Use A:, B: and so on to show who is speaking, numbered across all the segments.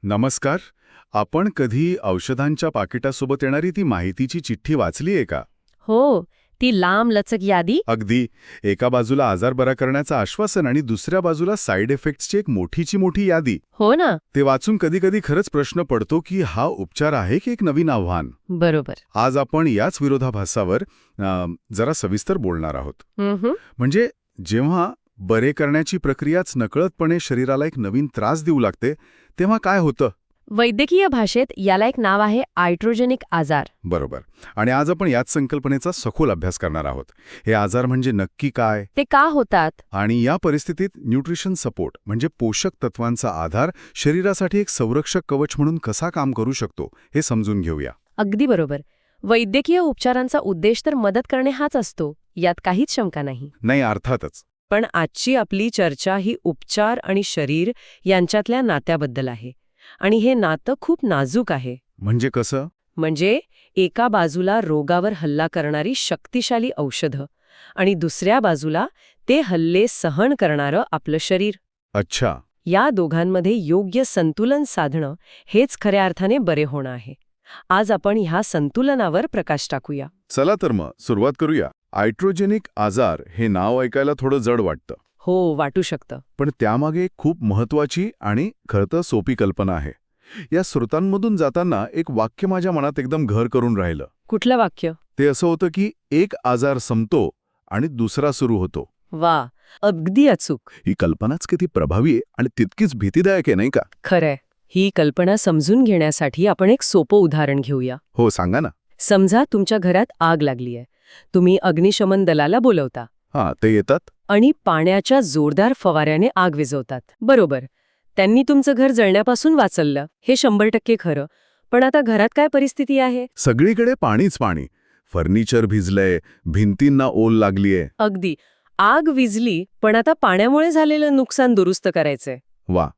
A: नमस्कार. आपण कधी औषधांच्या पाकिटासोबत येणारी ती माहितीची चिठ्ठी वाचली आहे का?
B: हो, ती लांब लचक यादी.
A: अगदी. एका बाजूला आजार बरा करण्याचं आश्वासन आणि दुसऱ्या बाजूला साईड इफेक्ट्सची एक मोठीची यादी.
B: हो ना.
A: ते वाचून कधी खरंच प्रश्न पडतो की हा उपचार आहे की एक नवीन आव्हान.
B: बरोबर.
A: आज आपण याच विरोधाभासावर जरा सविस्तर बोलणार आहोत. म्हणजे जेव्हा बरे करण्याची प्रक्रियाच नकळतपणे शरीराला एक नवीन त्रास देऊ लागते तेव्हा काय होतं?
B: वैद्यकीय भाषेत याला एक नाव आहे आयट्रोजेनिक आजार.
A: बरोबर. आणि आज आपण याच संकल्पनेचा सखोल अभ्यास करणार आहोत. हे आजार म्हणजे नक्की काय,
B: ते का होतात,
A: आणि या परिस्थितीत न्यूट्रिशन सपोर्ट म्हणजे पोषक तत्वांचा आधार शरीरासाठी एक संरक्षक कवच म्हणून कसा काम करू शकतो हे समजून घेऊया.
B: अगदी बरोबर. वैद्यकीय उपचारांचा उद्देश तर मदत करणे हाच असतो, यात काहीच शंका नाही.
A: नाही, अर्थातच.
C: पण आजची आपली चर्चा ही उपचार आणि शरीर यांच्यातल्या नात्याबद्दल आहे. आणि हे नातं खूप नाजूक आहे.
A: म्हणजे कसं?
C: म्हणजे एका बाजूला रोगावर हल्ला करणारी शक्तिशाली औषधं आणि दुसऱ्या बाजूला ते हल्ले सहन करणारं आपलं शरीर.
A: अच्छा.
C: या दोघांमध्ये योग्य संतुलन साधणं हेच खऱ्या अर्थाने बरे होणं आहे. आज आपण ह्या संतुलनावर प्रकाश टाकूया.
A: चला तर मग सुरुवात करूया. आयट्रोजेनिक आजार हे नाव ऐकायला थोडं जड वाटतं.
C: हो, वाटू शकतं.
A: पण त्यामागे खूप महत्वाची आणि खरं तर सोपी कल्पना आहे. या स्रोतांमधून जाताना एक वाक्य माझ्या मनात एकदम घर करून राहिलं.
C: कुठलं वाक्य?
A: ते असं होतं की एक आजार संपतो आणि दुसरा सुरू होतो.
C: वा, अगदी अचूक.
A: ही कल्पनाच किती प्रभावी आहे आणि तितकीच भीतीदायक आहे, नाही का?
C: खरंय. ही कल्पना समजून घेण्यासाठी आपण एक सोपं उदाहरण घेऊया.
A: हो, सांगा ना.
C: समजा तुमच्या घरात आग लागलीय. तुम्ही अग्निशमन दलाला बोलवता.
A: हां, ते येतात.
C: आणि पाण्याच्या जोरदार फवाऱ्याने आग विझवतात. बरोबर. त्यांनी तुमचं घर जळण्यापासून वाचवलं, हे 100% खरं. पण आता घरात काय परिस्थिती आहे?
A: सगळीकडे पाणीच पाणी. फर्निचर भिजलंय, भिंतींना ओल लागलीये.
C: अगदी. आग विझली, पण आता पाण्यामुळे झालेलं नुकसान दुरुस्त करायचंय.
A: वा,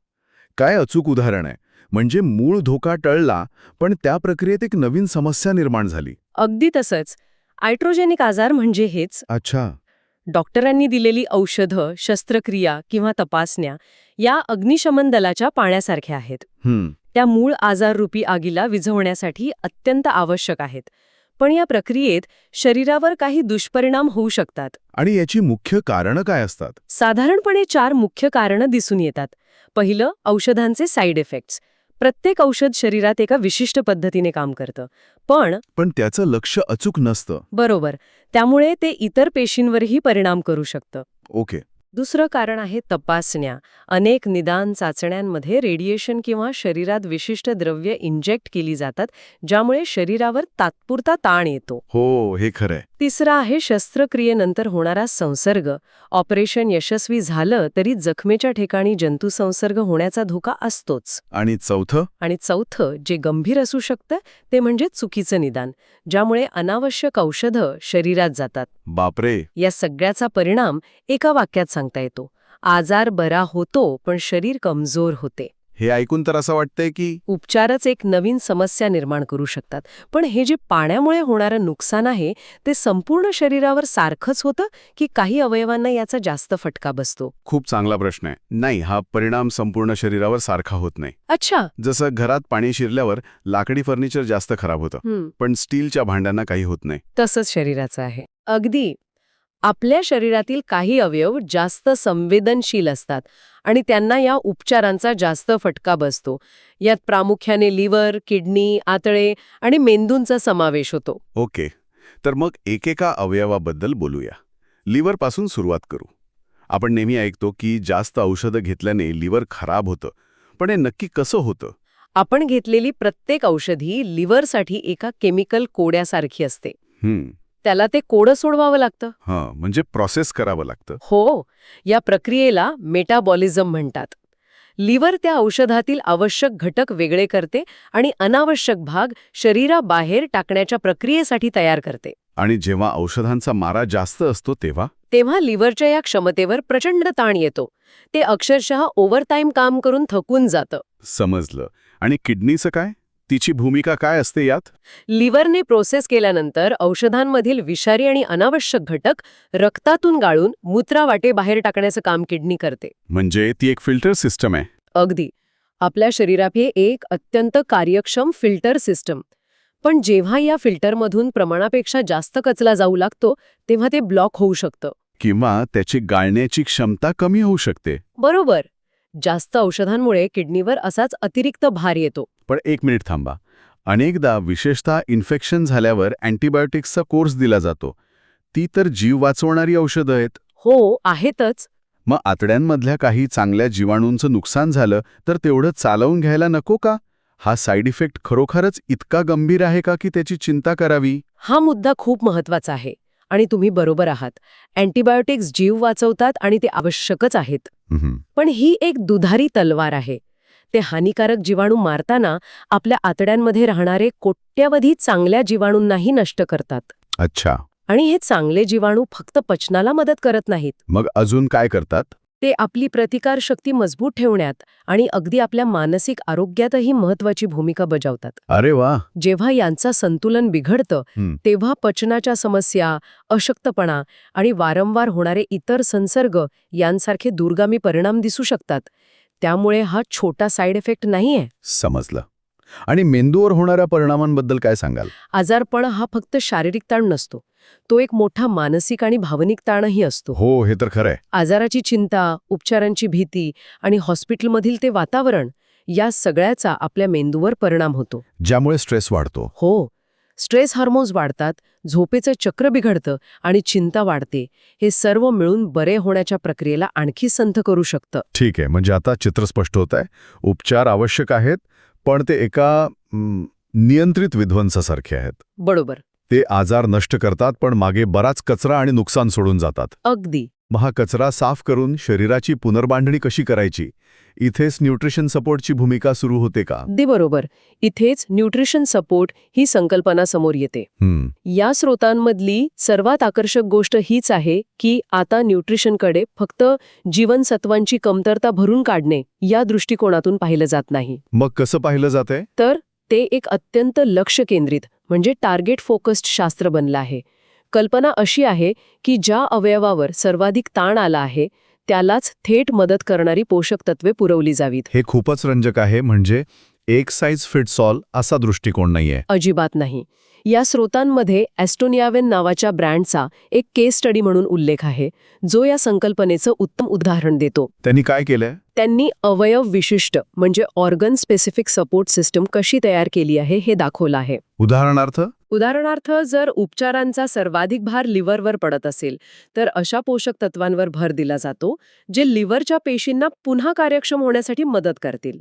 A: काय अचूक उदाहरण आहे. म्हणजे मूळ धोका टळला, पण त्या प्रक्रियेत एक नवीन समस्या निर्माण झाली.
C: अगदी तसंच. आयट्रोजेनिक आजार म्हणजे हेच.
A: अच्छा.
C: डॉक्टरांनी दिलेली औषधं, शस्त्रक्रिया किंवा तपासण्या या अग्निशमन दलाच्या पाण्यासारख्या आहेत. त्या मूळ आजाररूपी आगीला विझवण्यासाठी अत्यंत आवश्यक आहेत. पण या प्रक्रियेत शरीरावर काही दुष्परिणाम होऊ शकतात.
A: आणि याची मुख्य कारणं काय असतात?
C: साधारणपणे 4 मुख्य कारणं दिसून येतात. पहिलं, औषधांचे साईड इफेक्ट्स. प्रत्येक औषध शरीरात एका विशिष्ट पद्धतीने काम करतं. पण
A: त्याचं लक्ष अचूक नसतं.
C: बरोबर. त्यामुळे ते इतर पेशींवरही परिणाम करू शकतं.
A: ओके.
C: दुसरं कारण आहे तपासण्या. अनेक निदान चाचण्यांमध्ये रेडिएशन किंवा शरीरात विशिष्ट द्रव्य इंजेक्ट केली जातात, ज्यामुळे शरीरावर तात्पुरता ताण येतो.
A: हो, हे खरंय.
C: तिसरा आहे शस्त्रक्रियेनंतर होणारा संसर्ग. ऑपरेशन यशस्वी झालं तरी जखमेच्या ठिकाणी जंतुसंसर्ग होण्याचा धोका असतोच.
A: आणि
C: चौथं, जे गंभीर असू शकतं ते म्हणजे चुकीचं निदान, ज्यामुळे अनावश्यक औषधं शरीरात जातात.
A: बापरे.
C: या सगळ्याचा परिणाम एका वाक्यात सांगता येतो. आजार बरा होतो, पण शरीर कमजोर होते.
A: हे ऐकून तर असं वाटतंय की
C: उपचारच एक नवीन समस्या निर्माण करू शकतात. पण हे जे पाण्यामुळे होणारं नुकसान आहे ते संपूर्ण शरीरावर सारखंच होतं की काही अवयवांना याचा जास्त फटका बसतो?
A: खूप चांगला प्रश्न आहे. नाही, हा परिणाम संपूर्ण शरीरावर सारखा होत नाही.
C: अच्छा.
A: जसं घरात पाणी शिरल्यावर लाकडी फर्निचर जास्त खराब होतं, पण स्टीलच्या भांड्यांना काही होत नाही.
C: तसंच शरीराचं आहे. अगदी. आपल्या शरीरातील काही अवयव जास्त संवेदनशील असतात आणि त्यांना या उपचारांचा जास्त फटका बसतो. यात प्रामुख्याने लिव्हर, किडनी, आतडे आणि मेंदूंचा समावेश होतो.
A: ओके. तर मग एकेका अवयवाबद्दल बोलूया. लिव्हरपासून सुरुवात करू. आपण नेहमी ऐकतो की जास्त औषधं घेतल्याने लिव्हर खराब होतं. पण हे नक्की कसं होतं?
C: आपण घेतलेली प्रत्येक औषधी लिव्हरसाठी एका केमिकल कोड्यासारखी असते. त्याला ते कोडं सोडवावं लागतं.
A: म्हणजे प्रोसेस करावं लागतं.
C: हो. या प्रक्रियेला मेटाबॉलिझम म्हणतात. लिव्हर त्या औषधातील आवश्यक घटक वेगळे करते आणि अनावश्यक भाग शरीराबाहेर टाकण्याच्या प्रक्रियेसाठी तयार करते.
A: आणि जेव्हा औषधांचा मारा जास्त असतो
C: तेव्हा लिव्हरच्या या क्षमतेवर प्रचंड ताण येतो. ते अक्षरशः ओव्हरटाईम काम करून थकून जातं.
A: समजलं. आणि किडनीचं काय? तिची भूमिका काय असते यात?
C: लिव्हरने प्रोसेस केल्यानंतर औषधांमधील विषारी आणि अनावश्यक घटक रक्तातून गाळून मूत्रावाटे बाहेर टाकण्याचं काम किडनी करते.
A: म्हणजे ती एक फिल्टर सिस्टम आहे.
C: अगदी. आपल्या शरीरात हे एक अत्यंत कार्यक्षम फिल्टर सिस्टम. पण जेव्हा या फिल्टरमधून प्रमाणापेक्षा जास्त कचरा जाऊ लागतो तेव्हा ते ब्लॉक होऊ शकतं.
A: किंवा त्याची गाळण्याची क्षमता कमी होऊ शकते.
C: बरोबर. जास्त औषधांमुळे किडनीवर असाच अतिरिक्त भार येतो.
A: पण एक मिनिट थांबा. अनेकदा विशेषतः इन्फेक्शन झाल्यावर अँटीबायोटिक्सचा कोर्स दिला जातो. ती तर जीव वाचवणारी औषधं आहेत.
C: हो, आहेतच.
A: मग आतड्यांमधल्या काही चांगल्या जीवाणूंचं नुकसान झालं तर तेवढं चालवून घ्यायला नको का? हा साईड इफेक्ट खरोखरच इतका गंभीर आहे का की त्याची चिंता करावी?
C: हा मुद्दा खूप महत्वाचा आहे. आणि तुम्ही बरोबर आहात. अँटीबायोटिक्स जीव वाचवतात आणि ते आवश्यकच आहेत. पण ही एक दुधारी तलवार आहे. ते हानिकारक जीवाणू मारताना आपल्या आतड्यांमध्ये राहणारे कोट्यवधी चांगल्या जीवाणूंनाही नष्ट करतात.
A: अच्छा.
C: आणि हे चांगले जीवाणू फक्त पचनाला मदत करत नाहीत.
A: मग अजून काय करतात?
C: ते आपली प्रतिकारशक्ती मजबूत ठेवण्यात आणि अगदी आपल्या मानसिक आरोग्यातही महत्वाची भूमिका बजावतात.
A: अरे वा.
C: जेव्हा यांचं संतुलन बिघडतं तेव्हा पचनाच्या समस्या, अशक्तपणा आणि वारंवार होणारे इतर संसर्ग यांसारखे दूरगामी परिणाम दिसू शकतात. त्यामुळे हा छोटा साईड इफेक्ट नाहीये.
A: समजलं. आणि मेंदूवर होणाऱ्या परिणामांबद्दल काय सांगाल?
C: आजारपण हा फक्त शारीरिक ताण नसतो. तो एक मोठा मानसिक आणि भावनिक ताणही असतो.
A: हो, हे तर खरंय.
C: आजाराची चिंता, उपचारांची भीती आणि हॉस्पिटलमधील ते वातावरण या सगळ्याचा आपल्या मेंदूवर परिणाम होतो.
A: ज्यामुळे स्ट्रेस वाढतो.
C: हो, स्ट्रेस हार्मोन्स वाढतात, झोपेचं चक्र बिघडतं आणि चिंता वाढते. हे सर्व मिळून बरे होण्याच्या प्रक्रियेला आणखी संथ करू शकतं.
A: ठीक आहे, म्हणजे आता चित्र स्पष्ट होत आहे. उपचार आवश्यक आहेत, पण ते एका नियंत्रित विध्वंसासारखे आहेत.
C: बरोबर.
A: ते आजार नष्ट करतात, पण मागे बराच कचरा आणि नुकसान सोडून जातात.
C: अगदी.
A: मग हा कचरा साफ करून शरीराची पुनर्बांधणी कशी करायची? इथेच न्यूट्रिशन सपोर्टची भूमिका सुरू होते का?
C: अगदी बरोबर. इथेच न्यूट्रिशन सपोर्ट ही संकल्पना समोर येते. या स्रोतांमधली सर्वात आकर्षक गोष्ट हीच आहे की आता न्यूट्रिशनकडे फक्त जीवनसत्वांची कमतरता भरून काढणे या दृष्टिकोनातून पाहिलं जात नाही.
A: मग कसं पाहिलं जातंय?
C: तर ते एक अत्यंत लक्ष केंद्रित म्हणजे टार्गेट फोकस्ड शास्त्र बनलं आहे. कल्पना अशी आहे की ज्या अवयवावर सर्वाधिक ताण आला आहे त्यालाच थेट मदत करणारी पोषक तत्वे पुरवली जावीत.
A: हे खूपच रंजक आहे. म्हणजे एक साईज फिट्स ऑल असा दृष्टिकोन नाहीये.
C: अजिबात नाही. या स्रोतांमध्ये ॲस्टोनियावेन नावाच्या ब्रँडचा एक केस स्टडी म्हणून उल्लेख आहे, जो या संकल्पनेचं उत्तम उदाहरण देतो.
A: त्यांनी काय केलंय?
C: त्यांनी अवयव विशिष्ट म्हणजे ऑर्गन स्पेसिफिक सपोर्ट सिस्टम कशी तयार केली आहे हे दाखवलं आहे. उदाहरणार्थ जर उपचारांचा सर्वाधिक भार लिव्हरवर पडत असेल तर अशा पोषक तत्वांवर भर दिला जातो जे लिव्हरच्या पेशींना पुन्हा कार्यक्षम होण्यासाठी मदत करतील.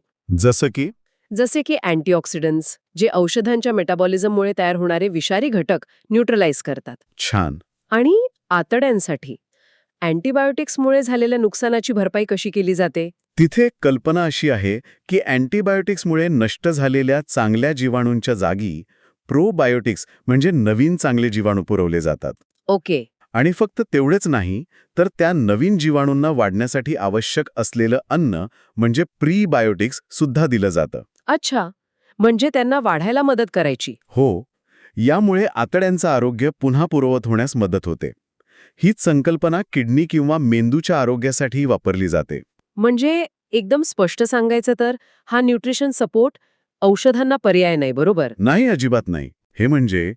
C: जसे की अँटीऑक्सिडंट्स जे औषधांच्या मेटाबॉलिझममुळे तयार होणारे विषारी घटक न्यूट्रलाइज करतात.
A: छान.
C: आणि आतड्यांसाठी अँटीबायोटिक्समुळे झालेल्या नुकसानाची भरपाई कशी केली जाते?
A: तिथे कल्पना अशी आहे की अँटीबायोटिक्समुळे नष्ट झालेल्या चांगल्या जीवाणूंच्या जागी प्रोबायोटिक्स म्हणजे नवीन चांगले जीवाणू पुरवले जातात.
C: ओके.
A: आणि फक्त तेवढेच नाही तर त्या नवीन जीवाणूंना वाढण्यासाठी आवश्यक असलेलं अन्न म्हणजे प्रीबायोटिक्स सुद्धा दिलं जातं.
C: अच्छा, म्हणजे त्यांना वाढायला मदत करायची.
A: हो. यामुळे आतड्यांचं आरोग्य पुन्हा पूर्ववत होण्यास मदत होते. हीच संकल्पना किडनी किंवा मेंदूच्या आरोग्यासाठीही वापरली जाते.
C: म्हणजे एकदम स्पष्ट सांगायचं तर हा न्यूट्रिशन सपोर्ट औषधांना पर्याय नाही, बरोबर?
A: नाही, अजिबात नाही. हे म्हणजे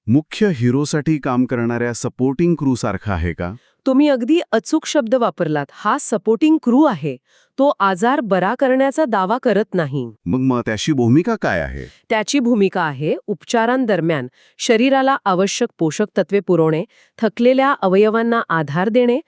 A: मुख्य हिरोसाठी काम करणाऱ्या सपोर्टिंग क्रू सारखं आहे का?
C: तुम्ही अगदी अचूक शब्द वापरलात. हा सपोर्टिंग क्रू आहे. तो आजार बरा करण्याचा दावा करत नाही.
A: मग त्याची भूमिका काय आहे?
C: त्याची भूमिका आहे उपचारांदरम्यान शरीराला आवश्यक पोषक तत्वे पुरवणे, थकलेल्या अवयवांना आधार देणे,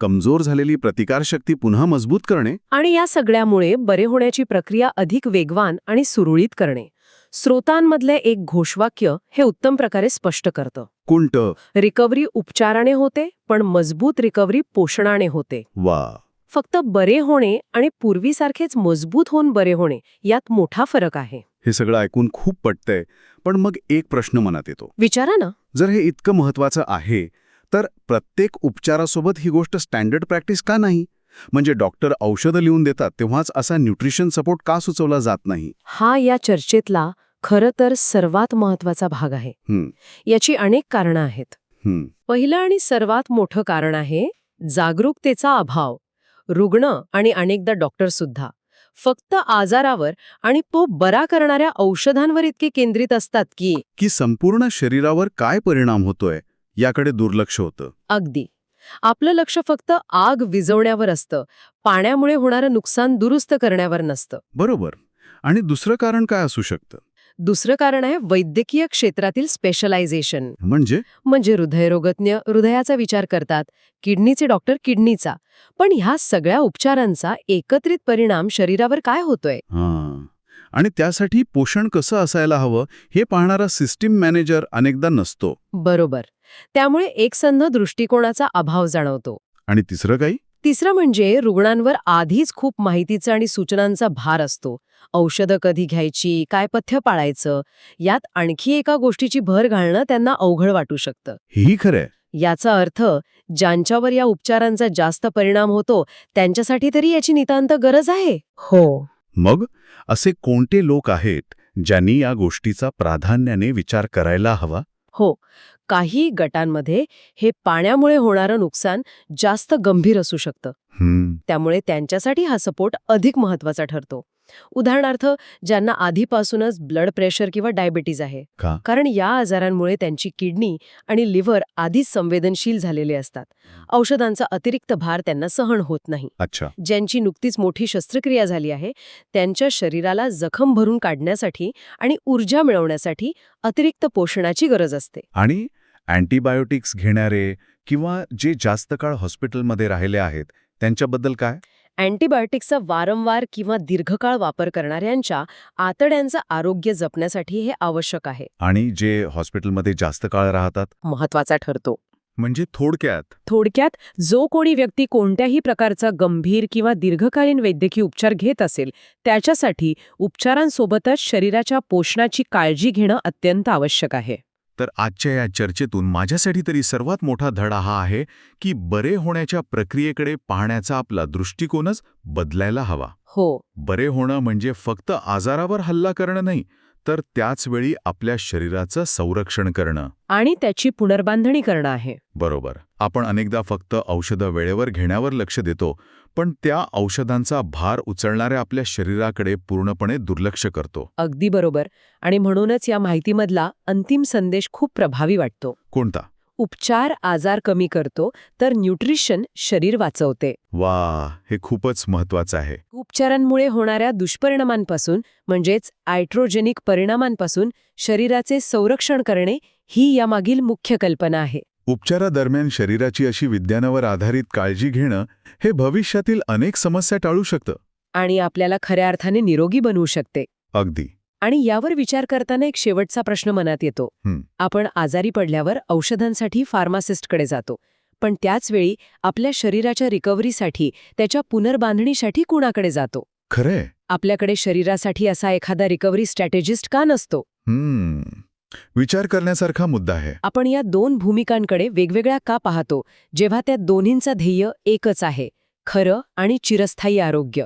A: कमजोर झालेली प्रतिकारशक्ती पुन्हा मजबूत करणे.
C: आणि या सगळ्यामुळे बरे होण्याची प्रक्रिया अधिक वेगवान आणि सुरळीत करणे. स्रोतांमधले एक घोषवाक्य हे उत्तम प्रकारे स्पष्ट करतं.
A: कोणतं?
C: रिकव्हरी उपचाराने होते, पण मजबूत रिकव्हरी पोषणाने होते.
A: वा.
C: फक्त बरे होणे आणि पूर्वीसारखेच मजबूत होऊन बरे होणे यात मोठा फरक आहे.
A: हे सगळं ऐकून खूप पटतंय, पण मग एक प्रश्न मनात येतो.
C: विचारा ना.
A: जर हे इतकं महत्वाचं आहे तर प्रत्येक उपचारासोबत ही गोष्ट स्टँडर्ड प्रॅक्टिस का नाही? म्हणजे डॉक्टर औषधं लिहून देतात तेव्हाच असा न्यूट्रिशन सपोर्ट का सुचवला जात नाही?
C: हा या चर्चेतला खरं तर सर्वात महत्वाचा भाग आहे. याची अनेक कारणं आहेत. पहिलं आणि सर्वात मोठं कारण आहे जागरूकतेचा अभाव. रुग्ण आणि अनेकदा डॉक्टर सुद्धा फक्त आजारावर आणि तो बरा करणाऱ्या औषधांवर इतके केंद्रित असतात की
A: संपूर्ण शरीरावर काय परिणाम होतोय याकडे दुर्लक्ष होतं.
C: अगदी आपलं लक्ष फक्त आग विझवण्यावर असतं, पाण्यामुळे होणारं नुकसान दुरुस्त करण्यावर नसतं.
A: बरोबर. आणि दुसरं कारण काय असू शकतं?
C: दुसरं कारण आहे वैद्यकीय क्षेत्रातील स्पेशलायझेशन.
A: म्हणजे
C: हृदयरोगज्ञ हृदयाचा विचार करतात, किडनीचे डॉक्टर किडनीचा. पण ह्या सगळ्या उपचारांचा एकत्रित परिणाम शरीरावर काय होतोय?
A: हां. आणि त्यासाठी पोषण कसं असायला हवं हे पाहणारा सिस्टीम मॅनेजर अनेकदा नसतो.
C: बरोबर. त्यामुळे एकसंध दृष्टिकोनाचा अभाव जाणवतो.
A: आणि तिसरं काही?
C: तिसरं म्हणजे रुग्णांवर आधीच खूप माहितीचा आणि सूचनांचा भार असतो. औषधं कधी घ्यायची, काय पथ्य पाळायचं, यात आणखी एका गोष्टीची भर घालणं त्यांना अवघड वाटू शकतं.
A: हेही खरंय.
C: याचा अर्थ ज्यांच्यावर या उपचारांचा जास्त परिणाम होतो त्यांच्यासाठी तरी याची नितांत गरज आहे. हो.
A: मग असे कोणते लोक आहेत ज्यांनी या गोष्टीचा प्राधान्याने विचार करायला हवा?
C: हो. काही गटांमध्ये हे पाण्यामुळे होणारं नुकसान जास्त गंभीर असू शकतं. त्यामुळे त्यांच्यासाठी हा सपोर्ट अधिक महत्वाचा ठरतो. उदाहरणार्थ, ज्यांना आधीपासूनच ब्लड प्रेशर किंवा डायबिटीज आहे. कारण या आजारांमुळे त्यांची किडनी आणि लिव्हर आधीच संवेदनशील झालेले असतात. औषधांचा अतिरिक्त भार त्यांना सहन होत नाही.
A: अच्छा.
C: ज्यांची नुकतीच मोठी शस्त्रक्रिया झाली आहे त्यांच्या शरीराला जखम भरून काढण्यासाठी आणि ऊर्जा मिळवण्यासाठी अतिरिक्त पोषणाची गरज असते.
A: आणि अँटीबायोटिक्स घेणारे किंवा जे जास्त काळ हॉस्पिटलमध्ये राहिले आहेत त्यांच्याबद्दल काय?
C: अँटीबायोटिक्सचा वारंवार किंवा दीर्घकाळ वापर करणाऱ्यांच्या आतड्यांचं आरोग्य जपण्यासाठी हे आवश्यक आहे.
A: आणि जे हॉस्पिटलमध्ये जास्त काळ राहतात?
C: महत्वाचा ठरतो.
A: म्हणजे
C: थोडक्यात जो कोणी व्यक्ती कोणत्याही प्रकारचा गंभीर किंवा दीर्घकालीन वैद्यकीय उपचार घेत असेल त्याच्यासाठी उपचारांसोबतच शरीराच्या पोषणाची काळजी घेणं अत्यंत आवश्यक आहे.
A: तर आजच्या या चर्चेतून माझ्यासाठी तरी सर्वात मोठा धडा हा आहे की बरे होण्याच्या प्रक्रियेकडे पाहण्याचा आपला दृष्टिकोनच बदलायला हवा.
C: हो.
A: बरे होणं म्हणजे फक्त आजारावर हल्ला करणं नाही, तर त्याचवेळी आपल्या शरीराचं संरक्षण करणं
C: आणि त्याची पुनर्बांधणी करणं आहे.
A: बरोबर. आपण अनेकदा फक्त औषधं वेळेवर घेण्यावर लक्ष देतो, पण त्या औषधांचा भार उचलणाऱ्या आपल्या शरीराकडे पूर्णपणे दुर्लक्ष करतो.
C: अगदी बरोबर. आणि म्हणूनच या माहितीमधला अंतिम संदेश खूप प्रभावी वाटतो.
A: कोणता?
C: उपचार आजार कमी करतो, तर न्यूट्रिशन शरीर वाचवते.
A: वा, हे खूपच महत्वाचं आहे.
C: उपचारांमुळे होणाऱ्या दुष्परिणामांपासून म्हणजेच आयट्रोजेनिक परिणामांपासून शरीराचे संरक्षण करणे ही यामागील मुख्य कल्पना आहे.
A: उपचारादरम्यान शरीराची अशी विज्ञानावर आधारित काळजी घेणं हे भविष्यातील अनेक समस्या टाळू शकतं.
C: आणि आपल्याला खऱ्या अर्थाने निरोगी बनवू शकते.
A: अगदी.
C: आणि यावर विचार करताना एक शेवटचा प्रश्न मनात येतो. आपण आजारी पडल्यावर औषधांसाठी फार्मासिस्टकडे जातो, पण त्याचवेळी आपल्या शरीराच्या रिकव्हरीसाठी, त्याच्या पुनर्बांधणीसाठी कुणाकडे जातो?
A: खरंय.
C: आपल्याकडे शरीरासाठी असा एखादा रिकव्हरी स्ट्रॅटेजिस्ट का नसतो?
A: विचार करण्यासारखा मुद्दा आहे.
C: आपण या दोन भूमिकांकडे वेगवेगळ्या का पाहतो, जेव्हा त्या दोन्हींचं ध्येय एकच आहे, खरं आणि चिरस्थायी आरोग्य?